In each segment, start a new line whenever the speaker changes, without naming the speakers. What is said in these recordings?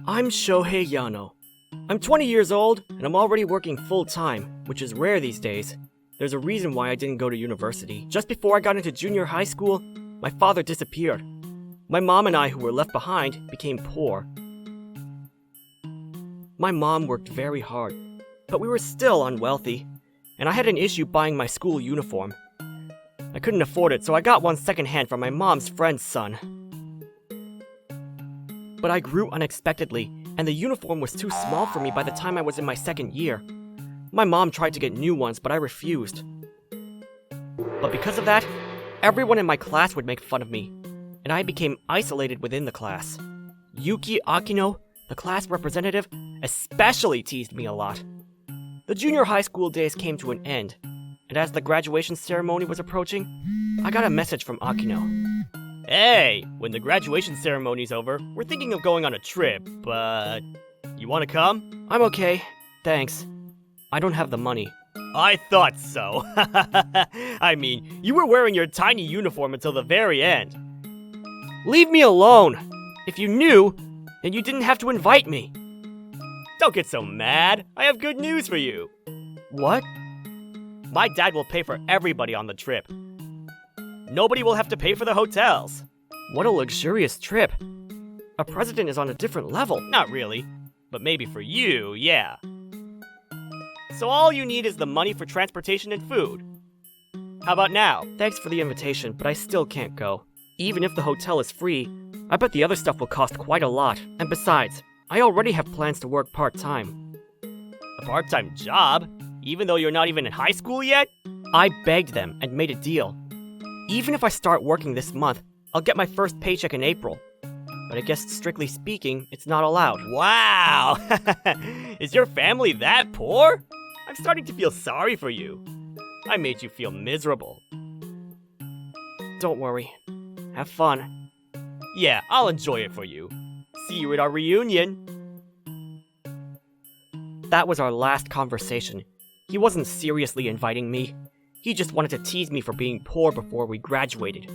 I'm Shohei Yano. I'm 20 years old, and I'm already working full-time, which is rare these days. There's a reason why I didn't go to university. Just before I got into junior high school, my father disappeared. My mom and I, who were left behind, became poor. My mom worked very hard, but we were still unwealthy, and I had an issue buying my school uniform. I couldn't afford it, so I got one secondhand from my mom's friend's son. But I grew unexpectedly, and the uniform was too small for me by the time I was in my second year. My mom tried to get new ones, but I refused. But because of that, everyone in my class would make fun of me, and I became isolated within the class. Yuki Akino, the class representative, especially teased me a lot. The junior high school days came to an end, and as the graduation ceremony was approaching, I got a message from Akino. Hey, when the graduation ceremony's over, we're thinking of going on a trip, but you want to come? I'm okay, thanks. I don't have the money. I thought so. I mean, you were wearing your tiny uniform until the very end. Leave me alone. If you knew, then you didn't have to invite me. Don't get so mad. I have good news for you. What? My dad will pay for everybody on the trip. Nobody will have to pay for the hotels. What a luxurious trip. A president is on a different level. Not really, but maybe for you, yeah. So all you need is the money for transportation and food. How about now? Thanks for the invitation, but I still can't go. Even if the hotel is free, I bet the other stuff will cost quite a lot. And besides, I already have plans to work part-time. A part-time job? Even though you're not even in high school yet? I begged them and made a deal. Even if I start working this month, I'll get my first paycheck in April. But I guess strictly speaking, it's not allowed. Wow! Is your family that poor? I'm starting to feel sorry for you. I made you feel miserable. Don't worry. Have fun. Yeah, I'll enjoy it for you. See you at our reunion. That was our last conversation. He wasn't seriously inviting me. He just wanted to tease me for being poor before we graduated.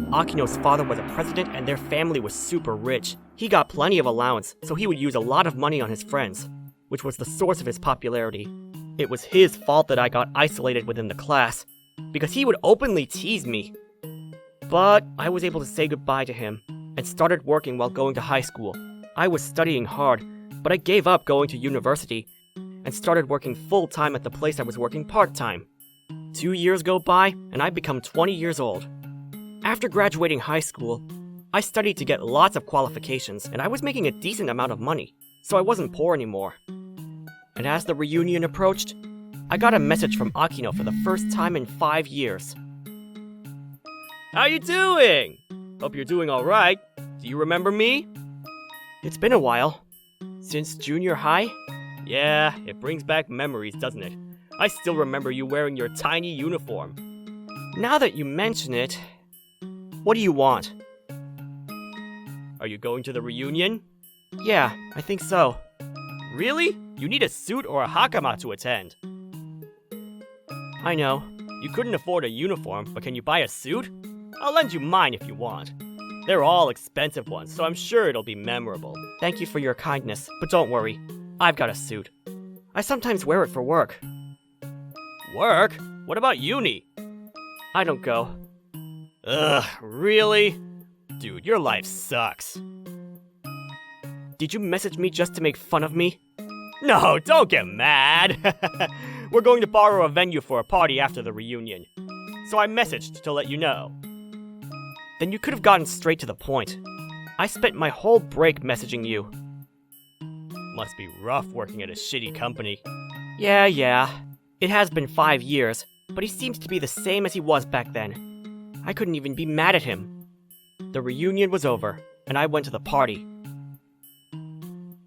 Akino's father was a president and their family was super rich. He got plenty of allowance, so he would use a lot of money on his friends, which was the source of his popularity. It was his fault that I got isolated within the class, because he would openly tease me. But I was able to say goodbye to him, and started working while going to high school. I was studying hard, but I gave up going to university, and started working full-time at the place I was working part-time. 2 years go by, and I've become 20 years old. After graduating high school, I studied to get lots of qualifications, and I was making a decent amount of money, so I wasn't poor anymore. And as the reunion approached, I got a message from Akino for the first time in 5 years. How you doing? Hope you're doing alright. Do you remember me? It's been a while. Since junior high? Yeah, it brings back memories, doesn't it? I still remember you wearing your tiny uniform. Now that you mention it, what do you want? Are you going to the reunion? Yeah, I think so. Really? You need a suit or a hakama to attend. I know. You couldn't afford a uniform, but can you buy a suit? I'll lend you mine if you want. They're all expensive ones, so I'm sure it'll be memorable. Thank you for your kindness, but don't worry. I've got a suit. I sometimes wear it for work. Work? What about uni? I don't go. Ugh, really? Dude, your life sucks. Did you message me just to make fun of me? No, don't get mad. We're going to borrow a venue for a party after the reunion. So I messaged to let you know. Then you could have gotten straight to the point. I spent my whole break messaging you. Must be rough working at a shitty company. Yeah. It has been 5 years, but he seems to be the same as he was back then. I couldn't even be mad at him. The reunion was over, and I went to the party.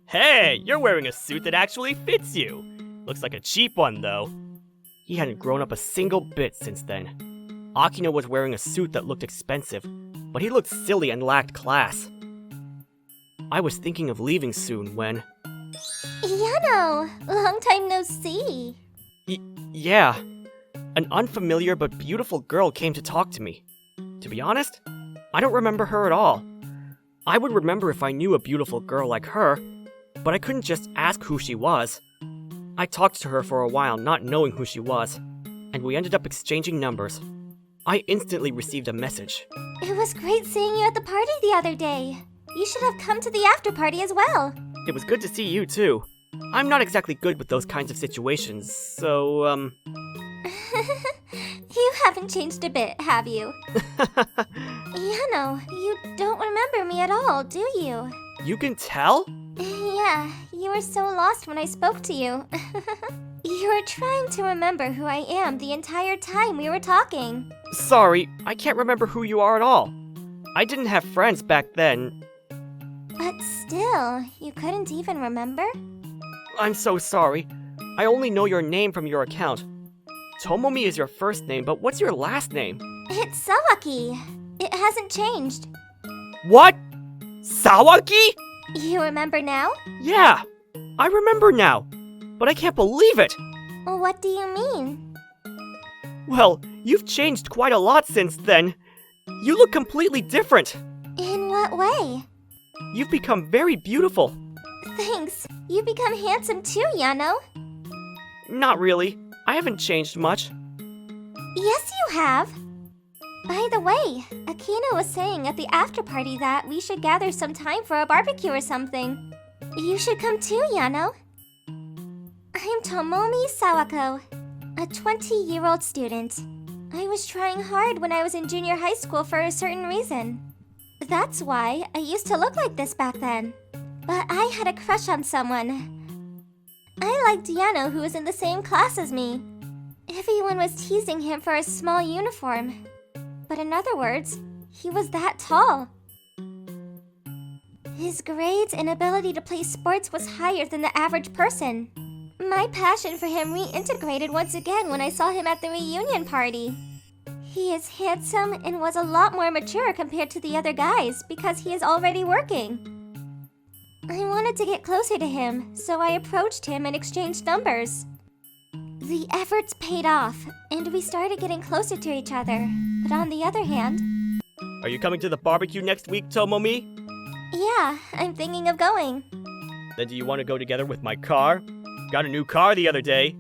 Hey, you're wearing a suit that actually fits you. Looks like a cheap one, though. He hadn't grown up a single bit since then. Akino was wearing a suit that looked expensive, but he looked silly and lacked class. I was thinking of leaving soon when...
Yano, long time no see.
Yeah. An unfamiliar but beautiful girl came to talk to me. To be honest, I don't remember her at all. I would remember if I knew a beautiful girl like her, but I couldn't just ask who she was. I talked to her for a while, not knowing who she was, and we ended up exchanging numbers. I instantly received a message.
It was great seeing you at the party the other day. You should have come to the after party as well.
It was good to see you too. I'm not exactly good with those kinds of situations, so,
You haven't changed a bit, have you? Yano, you don't remember me at all, do you?
You can tell?
Yeah, you were so lost when I spoke to you. You were trying to remember who I am the entire time we were talking.
Sorry, I can't remember who you are at all. I didn't have friends back then.
But still, you couldn't even remember?
I'm so sorry. I only know your name from your account. Tomomi is your first name, but what's your last name?
It's Sawaki. It hasn't changed.
What? Sawaki?
You remember now?
Yeah, I remember now. But I can't believe it.
What do you mean?
Well, you've changed quite a lot since then. You look completely different.
In what way?
You've become very beautiful.
Thanks. You've become handsome too, Yano.
Not really. I haven't changed much.
Yes, you have. By the way, Akino was saying at the after party that we should gather some time for a barbecue or something. You should come too, Yano. I'm Tomomi Sawako, a 20-year-old student. I was trying hard when I was in junior high school for a certain reason. That's why I used to look like this back then. But I had a crush on someone. I liked Yano, who was in the same class as me. Everyone was teasing him for his small uniform. But in other words, he was that tall. His grades and ability to play sports was higher than the average person. My passion for him reintegrated once again when I saw him at the reunion party. He is handsome and was a lot more mature compared to the other guys because he is already working. I wanted to get closer to him, so I approached him and exchanged numbers. The efforts paid off, and we started getting closer to each other. But on the other hand...
Are you coming to the barbecue next week, Tomomi?
Yeah, I'm thinking of going.
Then do you want to go together with my car? Got a new car the other day.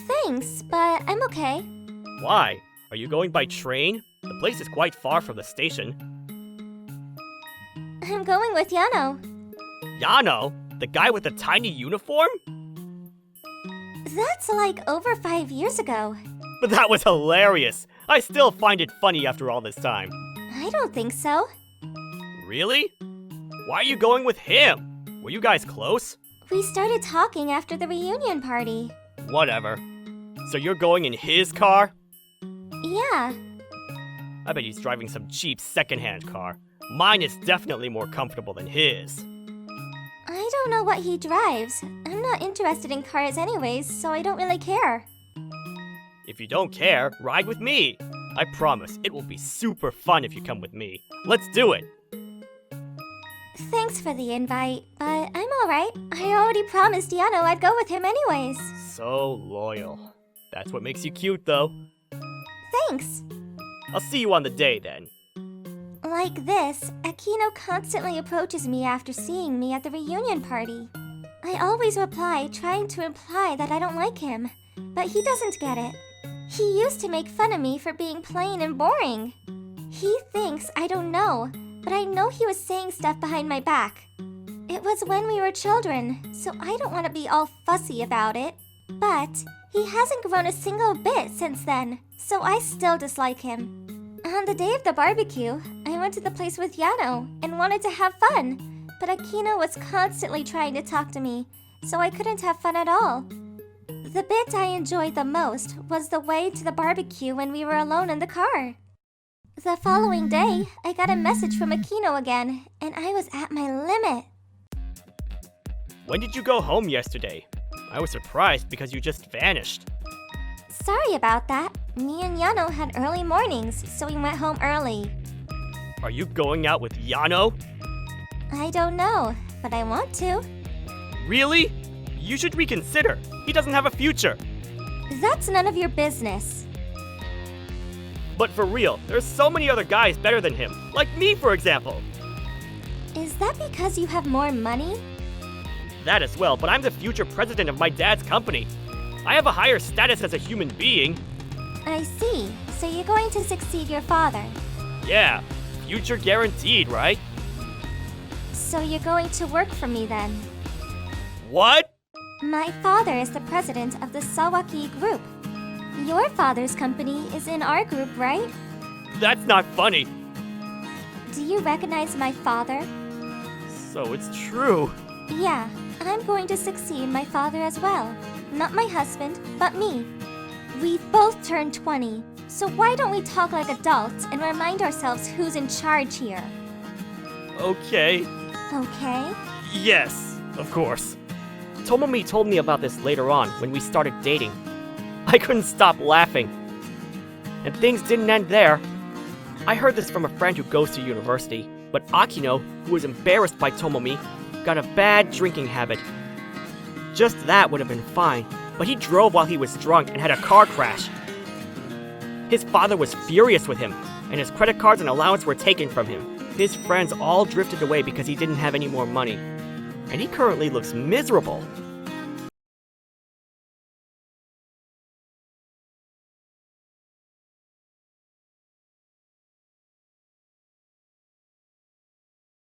Thanks, but I'm okay.
Why? Are you going by train? The place is quite far from the station.
I'm going with Yano.
Yano? The guy with the tiny uniform?
That's like over 5 years ago.
But that was hilarious! I still find it funny after all this time.
I don't think so.
Really? Why are you going with him? Were you guys close?
We started talking after the reunion party.
Whatever. So you're going in his car?
Yeah.
I bet he's driving some cheap secondhand car. Mine is definitely more comfortable than his.
I don't know what he drives. I'm not interested in cars anyways, so I don't really care.
If you don't care, ride with me. I promise, it will be super fun if you come with me. Let's do it.
Thanks for the invite, but I'm alright. I already promised Yano I'd go with him anyways.
So loyal. That's what makes you cute, though.
Thanks.
I'll see you on the day, then.
Like this, Akino constantly approaches me after seeing me at the reunion party. I always reply, trying to imply that I don't like him, but he doesn't get it. He used to make fun of me for being plain and boring. He thinks I don't know, but I know he was saying stuff behind my back. It was when we were children, so I don't want to be all fussy about it. But he hasn't grown a single bit since then, so I still dislike him. On the day of the barbecue, I went to the place with Yano and wanted to have fun, but Akino was constantly trying to talk to me, so I couldn't have fun at all. The bit I enjoyed the most was the way to the barbecue when we were alone in the car. The following day, I got a message from Akino again, and I was at my limit.
When did you go home yesterday? I was surprised because you just vanished.
Sorry about that. Me and Yano had early mornings, so we went home early.
Are you going out with Yano?
I don't know, but I want to.
Really? You should reconsider. He doesn't have a future.
That's none of your business.
But for real, there's so many other guys better than him. Like me, for example.
Is that because you have more money?
that as well, but I'm the future president of my dad's company. I have a higher status as a human being.
I see. So you're going to succeed your father.
Yeah, future guaranteed, right?
So you're going to work for me then.
What?
My father is the president of the Sawaki group. Your father's company is in our group, right?
That's not funny.
Do you recognize my father?
So it's true.
Yeah, I'm going to succeed my father as well. Not my husband, but me. We've both turned 20, so why don't we talk like adults and remind ourselves who's in charge here?
Okay.
Okay?
Yes, of course. Tomomi told me about this later on when we started dating. I couldn't stop laughing. And things didn't end there. I heard this from a friend who goes to university, but Akino, who was embarrassed by Tomomi, got a bad drinking habit. Just that would have been fine, but he drove while he was drunk and had a car crash. His father was furious with him, and his credit cards and allowance were taken from him. His friends all drifted away because he didn't have any more money. And he currently looks miserable.